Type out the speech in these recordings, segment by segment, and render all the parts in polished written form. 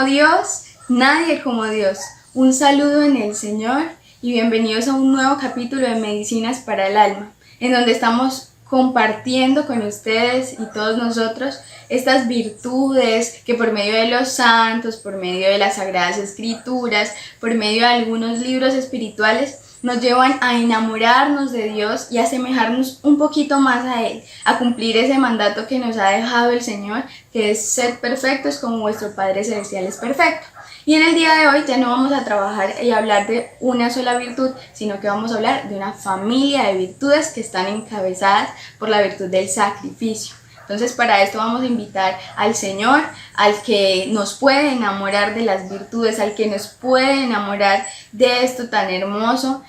como Dios, nadie como Dios. Un saludo en el Señor y bienvenidos a un nuevo capítulo de Medicinas para el Alma, en donde estamos compartiendo con ustedes y todos nosotros estas virtudes que por medio de los santos, por medio de las Sagradas Escrituras, por medio de algunos libros espirituales, nos llevan a enamorarnos de Dios y a asemejarnos un poquito más a Él, a cumplir ese mandato que nos ha dejado el Señor, que es ser perfectos como vuestro Padre Celestial es perfecto. Y en el día de hoy ya no vamos a trabajar y hablar de una sola virtud, sino que vamos a hablar de una familia de virtudes que están encabezadas por la virtud del sacrificio. Entonces, para esto vamos a invitar al Señor, al que nos puede enamorar de las virtudes, al que nos puede enamorar de esto tan hermoso,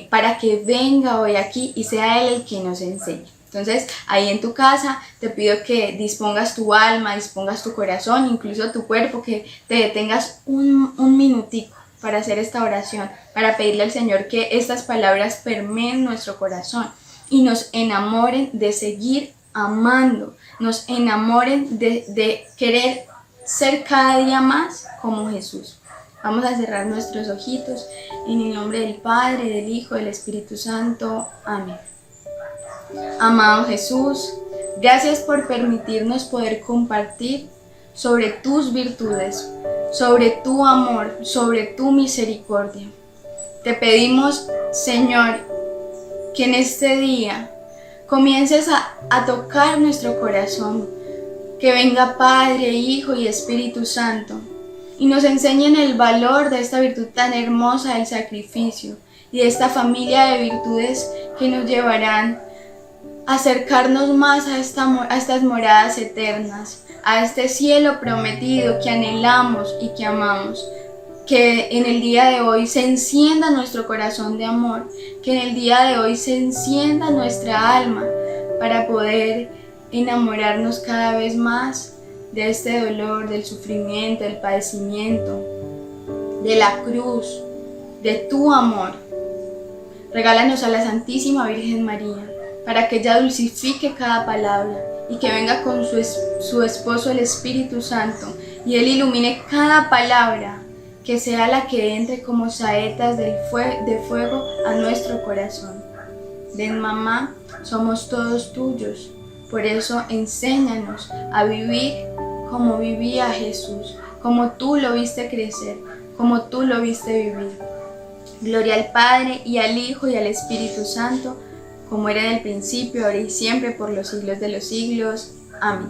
para que venga hoy aquí y sea Él el que nos enseñe. Entonces, ahí en tu casa te pido que dispongas tu alma, dispongas tu corazón, incluso tu cuerpo, que te detengas un minutico para hacer esta oración, para pedirle al Señor que estas palabras permeen nuestro corazón y nos enamoren de seguir amando, nos enamoren de querer ser cada día más como Jesús. Vamos a cerrar nuestros ojitos en el nombre del Padre, del Hijo, del Espíritu Santo. Amén. Amado Jesús, gracias por permitirnos poder compartir sobre tus virtudes, sobre tu amor, sobre tu misericordia. Te pedimos, Señor, que en este día comiences a tocar nuestro corazón, que venga Padre, Hijo y Espíritu Santo y nos enseñen el valor de esta virtud tan hermosa del sacrificio y de esta familia de virtudes que nos llevarán a acercarnos más a estas moradas eternas, a este cielo prometido que anhelamos y que amamos. Que en el día de hoy se encienda nuestro corazón de amor, que en el día de hoy se encienda nuestra alma para poder enamorarnos cada vez más de este dolor, del sufrimiento, del padecimiento, de la cruz, de tu amor. Regálanos a la Santísima Virgen María, para que ella dulcifique cada palabra y que venga con su esposo el Espíritu Santo y Él ilumine cada palabra, que sea la que entre como saetas de fuego a nuestro corazón. Ven, mamá, somos todos tuyos, por eso enséñanos a vivir como vivía Jesús, como tú lo viste crecer, como tú lo viste vivir. Gloria al Padre y al Hijo y al Espíritu Santo, como era en el principio, ahora y siempre, por los siglos de los siglos. Amén.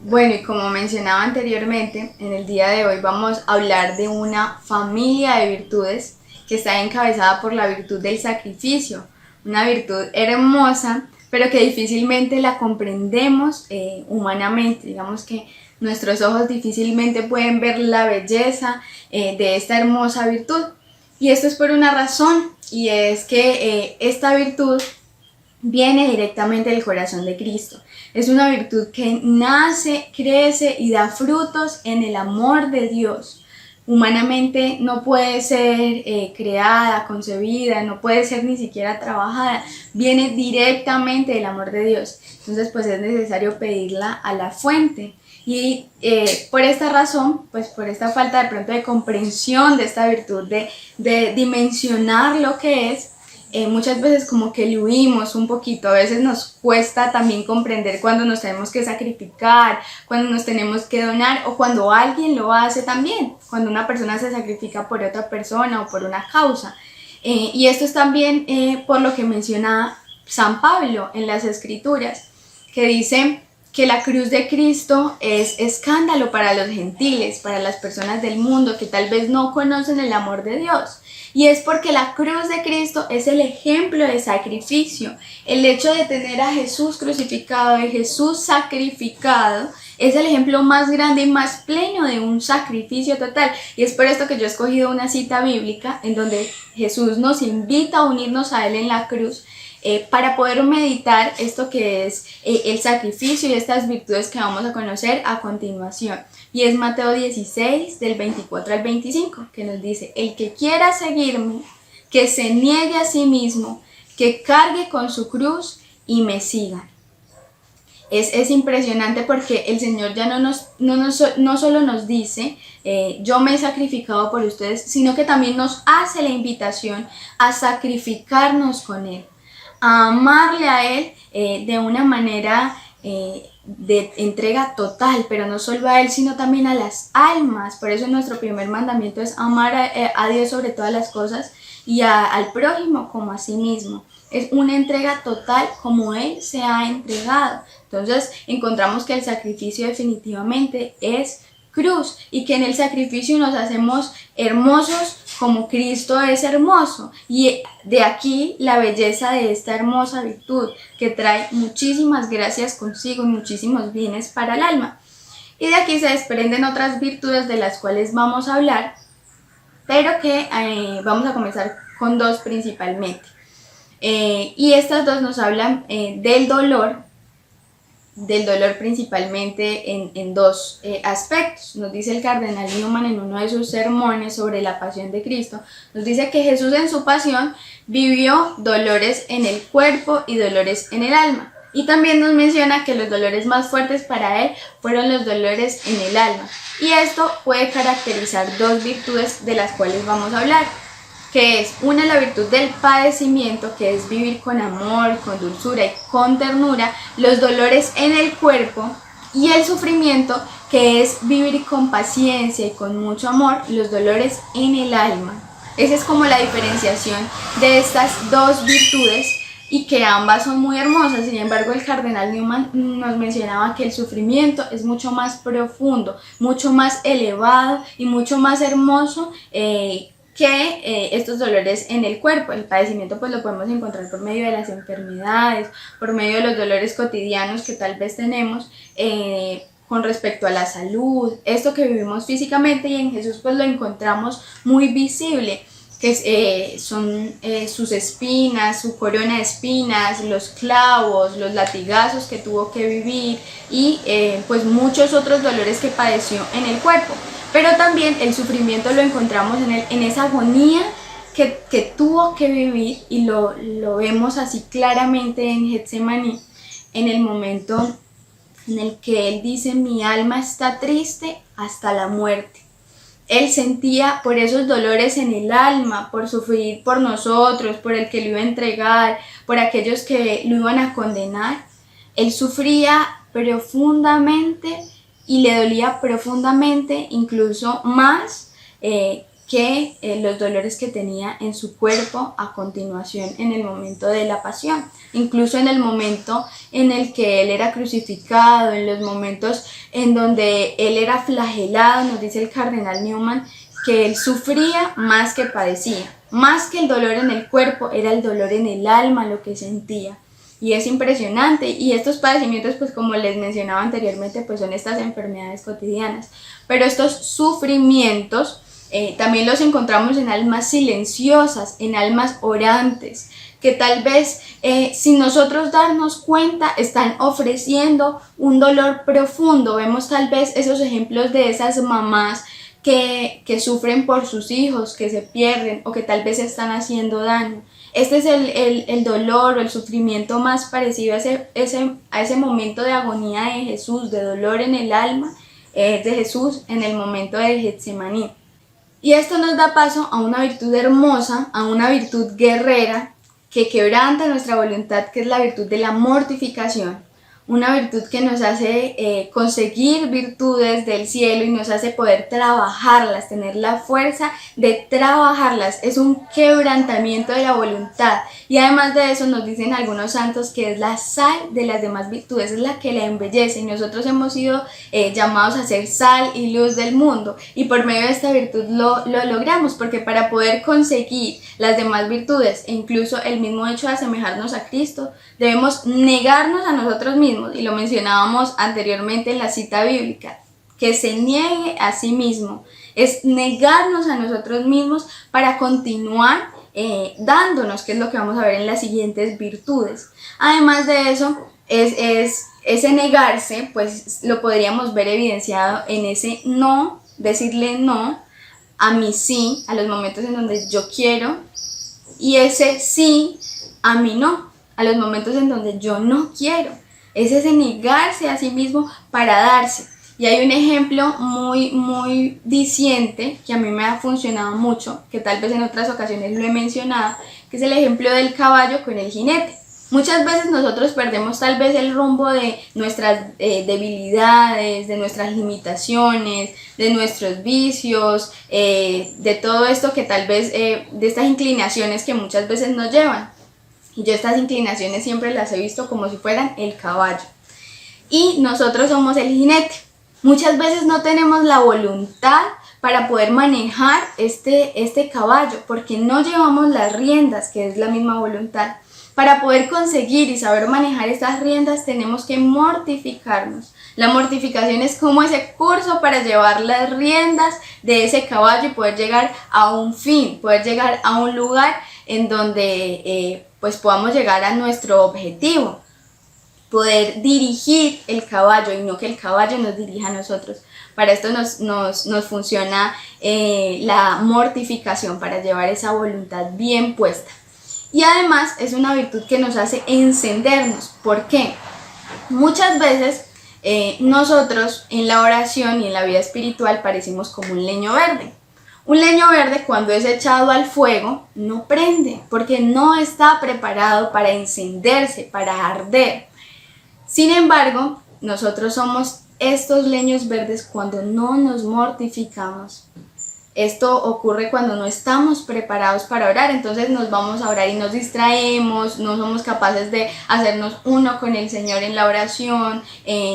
Bueno, y como mencionaba anteriormente, en el día de hoy vamos a hablar de una familia de virtudes que está encabezada por la virtud del sacrificio, una virtud hermosa, pero que difícilmente la comprendemos humanamente. Digamos que nuestros ojos difícilmente pueden ver la belleza de esta hermosa virtud. Y esto es por una razón, y es que esta virtud viene directamente del corazón de Cristo. Es una virtud que nace, crece y da frutos en el amor de Dios. Humanamente no puede ser creada, concebida, no puede ser ni siquiera trabajada. Viene directamente del amor de Dios. Entonces pues es necesario pedirla a la fuente. Y por esta razón, pues por esta falta de pronto de comprensión de esta virtud, de dimensionar lo que es, muchas veces como que le huimos un poquito. A veces nos cuesta también comprender cuando nos tenemos que sacrificar, cuando nos tenemos que donar o cuando alguien lo hace también, cuando una persona se sacrifica por otra persona o por una causa. Y esto es también por lo que menciona San Pablo en las Escrituras, que dice que la cruz de Cristo es escándalo para los gentiles, para las personas del mundo que tal vez no conocen el amor de Dios. Y es porque la cruz de Cristo es el ejemplo de sacrificio. El hecho de tener a Jesús crucificado, de Jesús sacrificado, es el ejemplo más grande y más pleno de un sacrificio total. Y es por esto que yo he escogido una cita bíblica en donde Jesús nos invita a unirnos a Él en la cruz, para poder meditar esto que es el sacrificio y estas virtudes que vamos a conocer a continuación. Y es Mateo 16, del 24 al 25, que nos dice: el que quiera seguirme, que se niegue a sí mismo, que cargue con su cruz y me siga. Es impresionante porque el Señor ya no solo nos dice, yo me he sacrificado por ustedes, sino que también nos hace la invitación a sacrificarnos con Él, a amarle a Él de una manera de entrega total, pero no solo a Él, sino también a las almas. Por eso nuestro primer mandamiento es amar a Dios sobre todas las cosas y al prójimo como a sí mismo. Es una entrega total como Él se ha entregado. Entonces encontramos que el sacrificio definitivamente es cruz y que en el sacrificio nos hacemos hermosos como Cristo es hermoso. Y de aquí la belleza de esta hermosa virtud que trae muchísimas gracias consigo y muchísimos bienes para el alma. Y de aquí se desprenden otras virtudes de las cuales vamos a hablar, pero que vamos a comenzar con dos principalmente. Y estas dos nos hablan del dolor principalmente en dos aspectos. Nos dice el cardenal Newman en uno de sus sermones sobre la pasión de Cristo, nos dice que Jesús en su pasión vivió dolores en el cuerpo y dolores en el alma. Y también nos menciona que los dolores más fuertes para Él fueron los dolores en el alma. Y esto puede caracterizar dos virtudes de las cuales vamos a hablar, que es una, la virtud del padecimiento, que es vivir con amor, con dulzura y con ternura los dolores en el cuerpo, y el sufrimiento, que es vivir con paciencia y con mucho amor los dolores en el alma. Esa es como la diferenciación de estas dos virtudes, y que ambas son muy hermosas. Sin embargo, el cardenal Newman nos mencionaba que el sufrimiento es mucho más profundo, mucho más elevado y mucho más hermoso que estos dolores en el cuerpo. El padecimiento pues lo podemos encontrar por medio de las enfermedades, por medio de los dolores cotidianos que tal vez tenemos con respecto a la salud, esto que vivimos físicamente, y en Jesús pues lo encontramos muy visible, que son sus espinas, su corona de espinas, los clavos, los latigazos que tuvo que vivir y pues muchos otros dolores que padeció en el cuerpo. Pero también el sufrimiento lo encontramos en esa agonía que tuvo que vivir, y lo vemos así claramente en Getsemaní, en el momento en el que Él dice: mi alma está triste hasta la muerte. Él sentía por esos dolores en el alma, por sufrir por nosotros, por el que lo iba a entregar, por aquellos que lo iban a condenar. Él sufría profundamente y le dolía profundamente, incluso más que los dolores que tenía en su cuerpo a continuación en el momento de la pasión. Incluso en el momento en el que Él era crucificado, en los momentos en donde Él era flagelado, nos dice el cardenal Newman que Él sufría más que padecía. Más que el dolor en el cuerpo, era el dolor en el alma lo que sentía. Y es impresionante, y estos padecimientos, pues como les mencionaba anteriormente, pues son estas enfermedades cotidianas. Pero estos sufrimientos también los encontramos en almas silenciosas, en almas orantes, que tal vez sin nosotros darnos cuenta están ofreciendo un dolor profundo. Vemos tal vez esos ejemplos de esas mamás que sufren por sus hijos, que se pierden o que tal vez están haciendo daño. Este es el dolor o el sufrimiento más parecido a ese momento de agonía de Jesús, de dolor en el alma de Jesús en el momento de Getsemaní. Y esto nos da paso a una virtud hermosa, a una virtud guerrera que quebranta nuestra voluntad, que es la virtud de la mortificación. Una virtud que nos hace conseguir virtudes del cielo y nos hace poder trabajarlas, tener la fuerza de trabajarlas. Es un quebrantamiento de la voluntad, y además de eso nos dicen algunos santos que es la sal de las demás virtudes, es la que la embellece, y nosotros hemos sido llamados a ser sal y luz del mundo, y por medio de esta virtud lo logramos, porque para poder conseguir las demás virtudes e incluso el mismo hecho de asemejarnos a Cristo, debemos negarnos a nosotros mismos. Y lo mencionábamos anteriormente en la cita bíblica, que se niegue a sí mismo, es negarnos a nosotros mismos para continuar dándonos, que es lo que vamos a ver en las siguientes virtudes. Además de eso, ese negarse, pues lo podríamos ver evidenciado en ese no, decirle no a mi sí, a los momentos en donde yo quiero, y ese sí a mi no, a los momentos en donde yo no quiero. es ese negarse a sí mismo para darse. Y hay un ejemplo muy diciente que a mí me ha funcionado mucho, que tal vez en otras ocasiones lo he mencionado, que es el ejemplo del caballo con el jinete. Muchas veces nosotros perdemos tal vez el rumbo de nuestras debilidades, de nuestras limitaciones, de nuestros vicios, de todo esto que tal vez, de estas inclinaciones que muchas veces nos llevan. Y yo estas inclinaciones siempre las he visto como si fueran el caballo. Y nosotros somos el jinete. Muchas veces no tenemos la voluntad para poder manejar este caballo, porque no llevamos las riendas, que es la misma voluntad. Para poder conseguir y saber manejar estas riendas tenemos que mortificarnos. La mortificación es como ese curso para llevar las riendas de ese caballo y poder llegar a un fin, poder llegar a un lugar en donde pues podamos llegar a nuestro objetivo. Poder dirigir el caballo y no que el caballo nos dirija a nosotros. Para esto nos funciona la mortificación, para llevar esa voluntad bien puesta. Y además es una virtud que nos hace encendernos. ¿Por qué? Muchas veces nosotros en la oración y en la vida espiritual parecemos como un leño verde. Un leño verde, cuando es echado al fuego, no prende, porque no está preparado para encenderse, para arder. Sin embargo, nosotros somos estos leños verdes cuando no nos mortificamos. Esto ocurre cuando no estamos preparados para orar, entonces nos vamos a orar y nos distraemos, no somos capaces de hacernos uno con el Señor en la oración,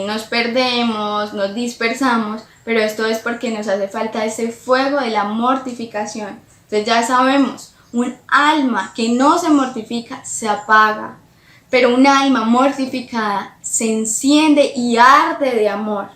nos perdemos, nos dispersamos, pero esto es porque nos hace falta ese fuego de la mortificación. Entonces ya sabemos, un alma que no se mortifica se apaga. Pero un alma mortificada se enciende y arde de amor.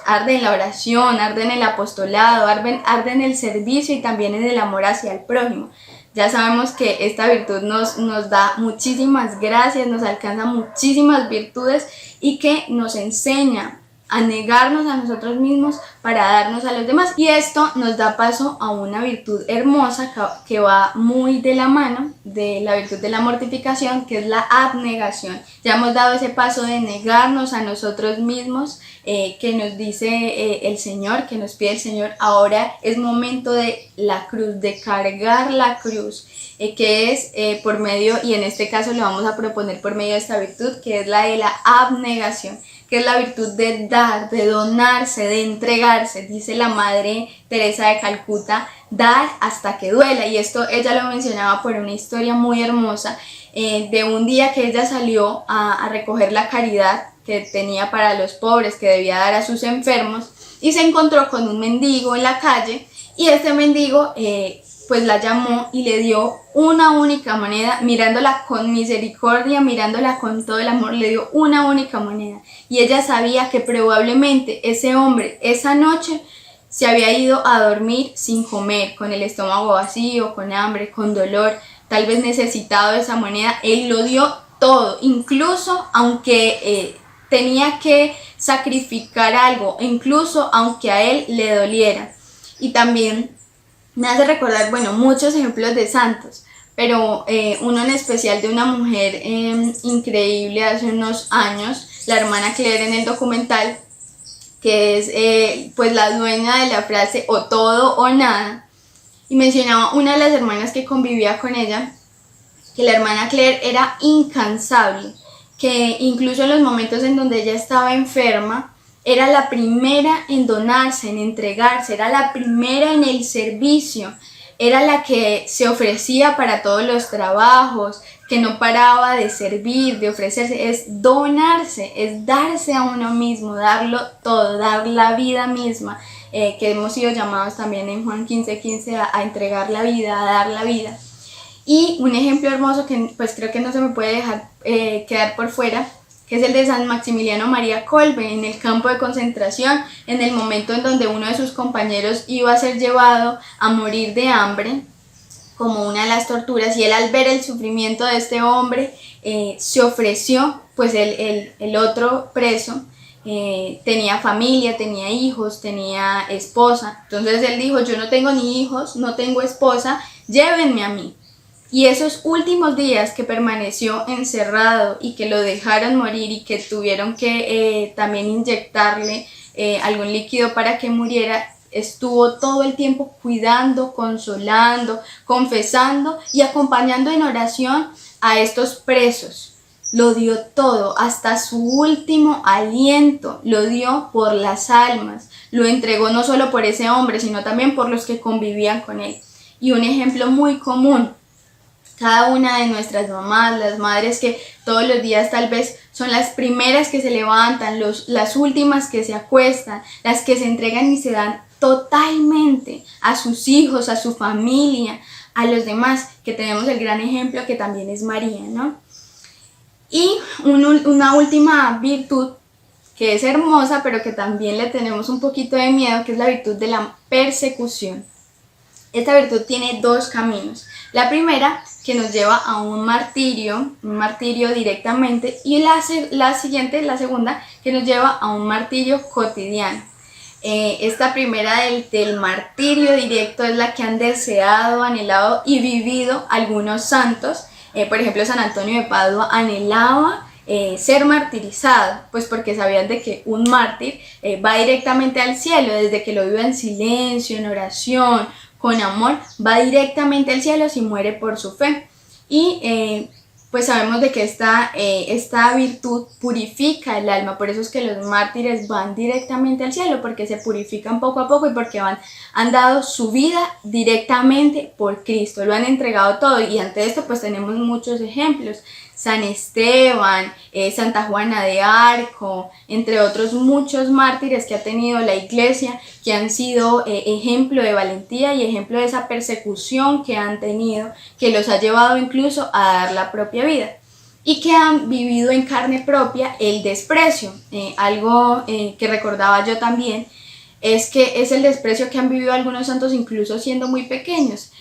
Arde en la oración, arde en el apostolado, arde en el servicio y también en el amor hacia el prójimo. Ya sabemos que esta virtud nos da muchísimas gracias, nos alcanza muchísimas virtudes y que nos enseña a negarnos a nosotros mismos para darnos a los demás. Y esto nos da paso a una virtud hermosa que va muy de la mano de la virtud de la mortificación, que es la abnegación. Ya hemos dado ese paso de negarnos a nosotros mismos, que nos dice el Señor, que nos pide el Señor. Ahora es momento de la cruz, de cargar la cruz, que es por medio, y en este caso lo vamos a proponer por medio de esta virtud, que es la de la abnegación, que es la virtud de dar, de donarse, de entregarse. Dice la Madre Teresa de Calcuta, dar hasta que duela. Y esto ella lo mencionaba por una historia muy hermosa, de un día que ella salió a recoger la caridad que tenía para los pobres, que debía dar a sus enfermos, y se encontró con un mendigo en la calle, y este mendigo pues la llamó y le dio una única moneda, mirándola con misericordia, mirándola con todo el amor, le dio una única moneda. Y ella sabía que probablemente ese hombre esa noche se había ido a dormir sin comer, con el estómago vacío, con hambre, con dolor, tal vez necesitado de esa moneda. Él lo dio todo, incluso aunque tenía que sacrificar algo, incluso aunque a él le doliera. Y también me hace recordar, bueno, muchos ejemplos de santos, pero uno en especial de una mujer increíble hace unos años, la hermana Claire en el documental, que es pues la dueña de la frase o todo o nada, y mencionaba una de las hermanas que convivía con ella, que la hermana Claire era incansable, que incluso en los momentos en donde ella estaba enferma, era la primera en donarse, en entregarse, era la primera en el servicio, era la que se ofrecía para todos los trabajos, que no paraba de servir, de ofrecerse. Es donarse, es darse a uno mismo, darlo todo, dar la vida misma, que hemos sido llamados también en Juan 15:15 a entregar la vida, a dar la vida. Y un ejemplo hermoso que pues creo que no se me puede dejar quedar por fuera, que es el de San Maximiliano María Kolbe, en el campo de concentración, en el momento en donde uno de sus compañeros iba a ser llevado a morir de hambre, como una de las torturas, y él, al ver el sufrimiento de este hombre, se ofreció. Pues el otro preso tenía familia, tenía hijos, tenía esposa, entonces él dijo: yo no tengo ni hijos, no tengo esposa, llévenme a mí. Y esos últimos días que permaneció encerrado y que lo dejaron morir y que tuvieron que también inyectarle algún líquido para que muriera, estuvo todo el tiempo cuidando, consolando, confesando y acompañando en oración a estos presos. Lo dio todo, hasta su último aliento lo dio por las almas. Lo entregó no solo por ese hombre, sino también por los que convivían con él. Y un ejemplo muy común, cada una de nuestras mamás, las madres que todos los días tal vez son las primeras que se levantan, las últimas que se acuestan, las que se entregan y se dan totalmente a sus hijos, a su familia, a los demás, que tenemos el gran ejemplo que también es María, ¿no? Y una última virtud que es hermosa, pero que también le tenemos un poquito de miedo, que es la virtud de la persecución. Esta virtud tiene dos caminos. La primera, que nos lleva a un martirio directamente, y la segunda, que nos lleva a un martirio cotidiano. Esta primera del martirio directo es la que han deseado, anhelado y vivido algunos santos. Por ejemplo, San Antonio de Padua anhelaba ser martirizado, pues porque sabían de que un mártir va directamente al cielo, desde que lo vive en silencio, en oración, con amor, va directamente al cielo si muere por su fe. Y pues sabemos de que esta virtud purifica el alma, por eso es que los mártires van directamente al cielo, porque se purifican poco a poco y porque han dado su vida directamente por Cristo, lo han entregado todo. Y ante esto pues tenemos muchos ejemplos: San Esteban, Santa Juana de Arco, entre otros muchos mártires que ha tenido la Iglesia, que han sido ejemplo de valentía y ejemplo de esa persecución que han tenido, que los ha llevado incluso a dar la propia vida, y que han vivido en carne propia el desprecio. Algo que recordaba yo también es que es el desprecio que han vivido algunos santos incluso siendo muy pequeños.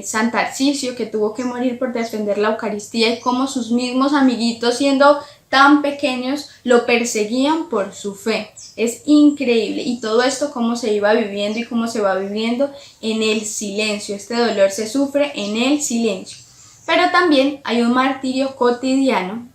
San Tarcisio, que tuvo que morir por defender la Eucaristía, y cómo sus mismos amiguitos, siendo tan pequeños, lo perseguían por su fe. Es increíble. Y todo esto cómo se iba viviendo y cómo se va viviendo en el silencio. Este dolor se sufre en el silencio. Pero también hay un martirio cotidiano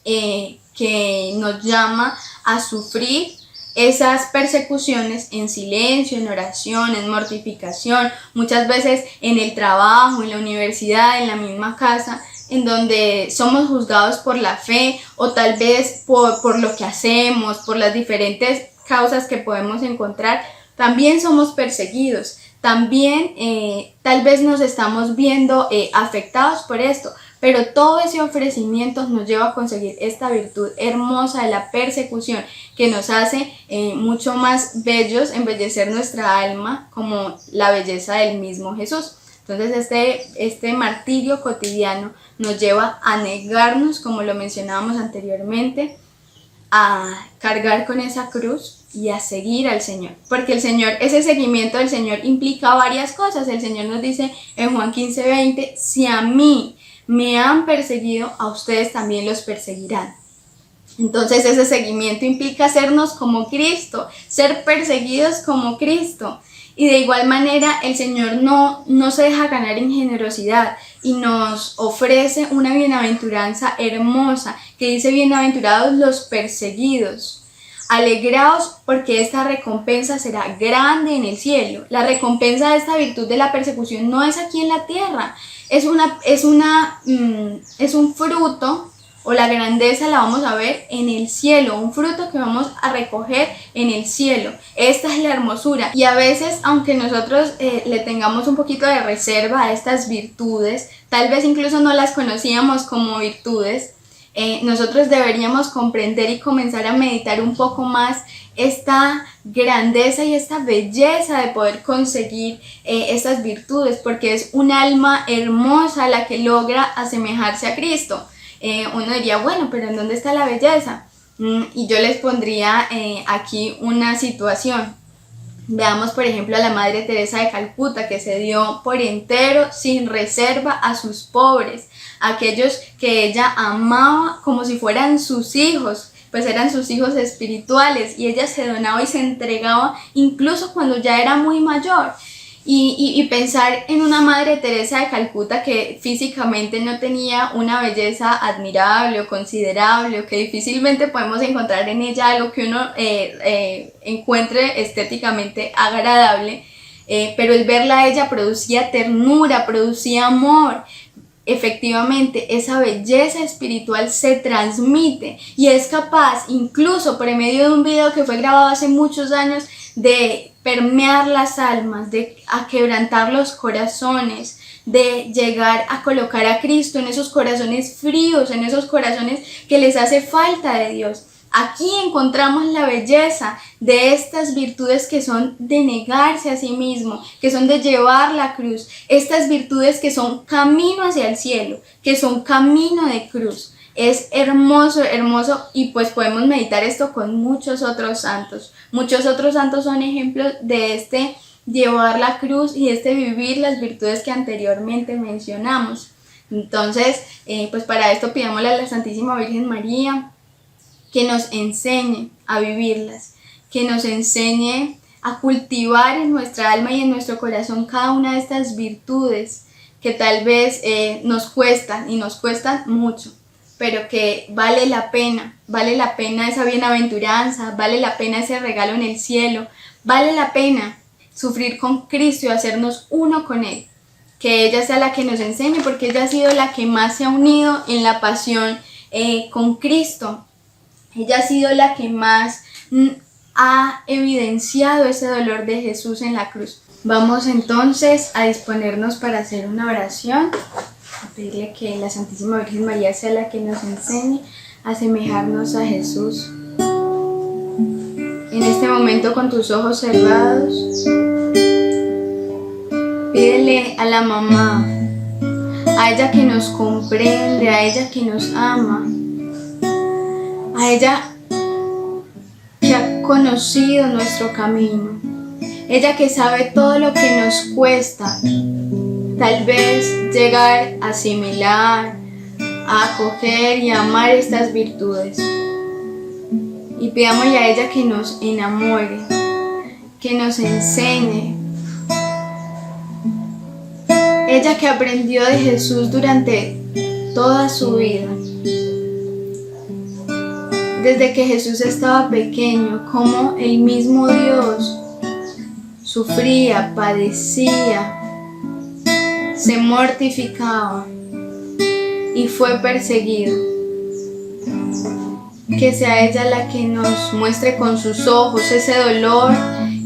que nos llama a sufrir esas persecuciones en silencio, en oración, en mortificación, muchas veces en el trabajo, en la universidad, en la misma casa, en donde somos juzgados por la fe, o tal vez por lo que hacemos, por las diferentes causas que podemos encontrar. También somos perseguidos, también tal vez nos estamos viendo afectados por esto, pero todo ese ofrecimiento nos lleva a conseguir esta virtud hermosa de la persecución, que nos hace mucho más bellos, embellecer nuestra alma como la belleza del mismo Jesús. Entonces este martirio cotidiano nos lleva a negarnos, como lo mencionábamos anteriormente, a cargar con esa cruz y a seguir al Señor, porque ese seguimiento del Señor implica varias cosas. El Señor nos dice en Juan 15:20, si a mí me han perseguido, a ustedes también los perseguirán. Entonces ese seguimiento implica hacernos como Cristo, ser perseguidos como Cristo. Y de igual manera el Señor no se deja ganar en generosidad y nos ofrece una bienaventuranza hermosa que dice: bienaventurados los perseguidos, alegraos porque esta recompensa será grande en el cielo. La recompensa de esta virtud de la persecución no es aquí en la tierra, es un fruto, o la grandeza la vamos a ver en el cielo, un fruto que vamos a recoger en el cielo. Esta es la hermosura. Y a veces, aunque nosotros le tengamos un poquito de reserva a estas virtudes, tal vez incluso no las conocíamos como virtudes, nosotros deberíamos comprender y comenzar a meditar un poco más esta grandeza y esta belleza de poder conseguir estas virtudes, porque es un alma hermosa la que logra asemejarse a Cristo. Uno diría, bueno, pero ¿en dónde está la belleza? Y yo les pondría aquí una situación. Veamos, por ejemplo, a la Madre Teresa de Calcuta, que se dio por entero, sin reserva, a sus pobres, aquellos que ella amaba como si fueran sus hijos, pues eran sus hijos espirituales, y ella se donaba y se entregaba incluso cuando ya era muy mayor. y pensar en una Madre Teresa de Calcuta que físicamente no tenía una belleza admirable o considerable, o que difícilmente podemos encontrar en ella algo que uno encuentre estéticamente agradable, pero el verla a ella producía ternura, producía amor. Efectivamente, esa belleza espiritual se transmite y es capaz, incluso por medio de un video que fue grabado hace muchos años, de permear las almas, de aquebrantar los corazones, de llegar a colocar a Cristo en esos corazones fríos, en esos corazones que les hace falta de Dios. Aquí encontramos la belleza de estas virtudes que son de negarse a sí mismo, que son de llevar la cruz, estas virtudes que son camino hacia el cielo, que son camino de cruz. Es hermoso, hermoso, y pues podemos meditar esto con muchos otros santos. Muchos otros santos son ejemplos de este llevar la cruz y este vivir las virtudes que anteriormente mencionamos. Entonces, pues para esto pidámosle a la Santísima Virgen María que nos enseñe a vivirlas, que nos enseñe a cultivar en nuestra alma y en nuestro corazón cada una de estas virtudes que tal vez nos cuestan, y nos cuestan mucho, pero que vale la pena esa bienaventuranza, vale la pena ese regalo en el cielo, vale la pena sufrir con Cristo y hacernos uno con Él. Que ella sea la que nos enseñe, porque ella ha sido la que más se ha unido en la pasión con Cristo. Ella ha sido la que más ha evidenciado ese dolor de Jesús en la cruz. Vamos entonces a disponernos para hacer una oración, a pedirle que la Santísima Virgen María sea la que nos enseñe a asemejarnos a Jesús. En este momento, con tus ojos cerrados, pídele a la mamá, a ella que nos comprende, a ella que nos ama, a ella que ha conocido nuestro camino, ella que sabe todo lo que nos cuesta, tal vez llegar a asimilar, a acoger y a amar estas virtudes. Y pidámosle a ella que nos enamore, que nos enseñe. Ella que aprendió de Jesús durante toda su vida. Desde que Jesús estaba pequeño, como el mismo Dios sufría, padecía, se mortificaba y fue perseguido. Que sea ella la que nos muestre con sus ojos ese dolor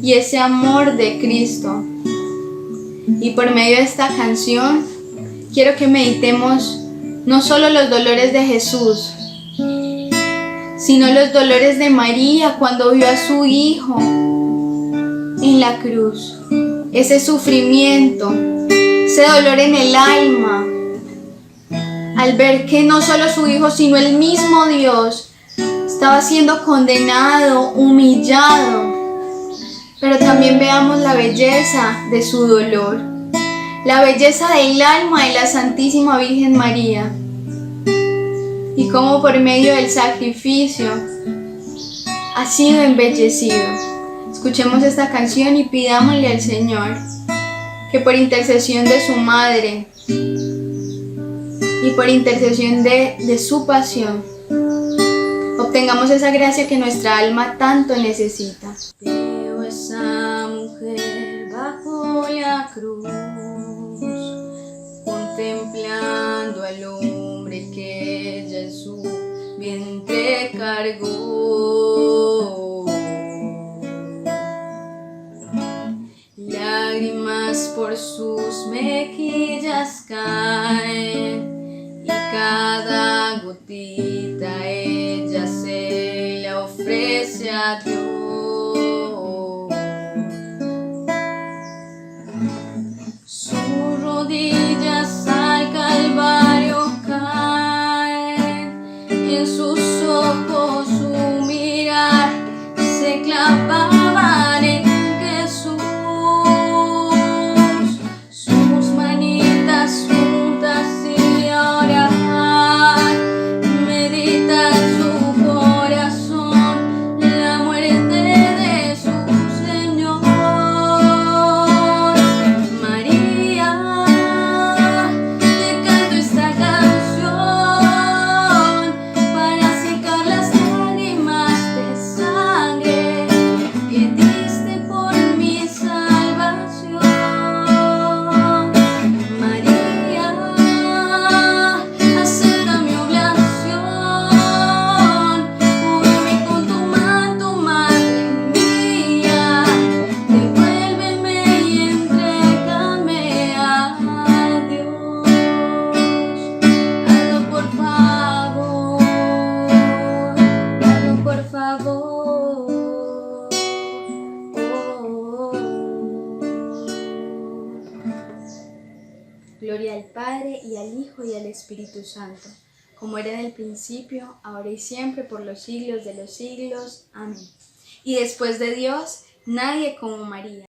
y ese amor de Cristo. Y por medio de esta canción quiero que meditemos no solo los dolores de Jesús, sino los dolores de María cuando vio a su hijo en la cruz. Ese sufrimiento, ese dolor en el alma, al ver que no solo su hijo, sino el mismo Dios estaba siendo condenado, humillado. Pero también veamos la belleza de su dolor, la belleza del alma de la Santísima Virgen María, y cómo por medio del sacrificio ha sido embellecido. Escuchemos esta canción y pidámosle al Señor que por intercesión de su madre y por intercesión de su pasión obtengamos esa gracia que nuestra alma tanto necesita. Veo a esa mujer bajo la cruz, contemplando al hombre que ella en su vientre cargó. Lágrimas por sus mejillas caen y cada gotita ella se la ofrece a Dios. Sus rodillas al Calvario caen, en sus ojos su mirar se clavaban en Jesús. Sus manitas juntas y ahora me Gloria al Padre, y al Hijo, y al Espíritu Santo, como era en el principio, ahora y siempre, por los siglos de los siglos. Amén. Y después de Dios, nadie como María.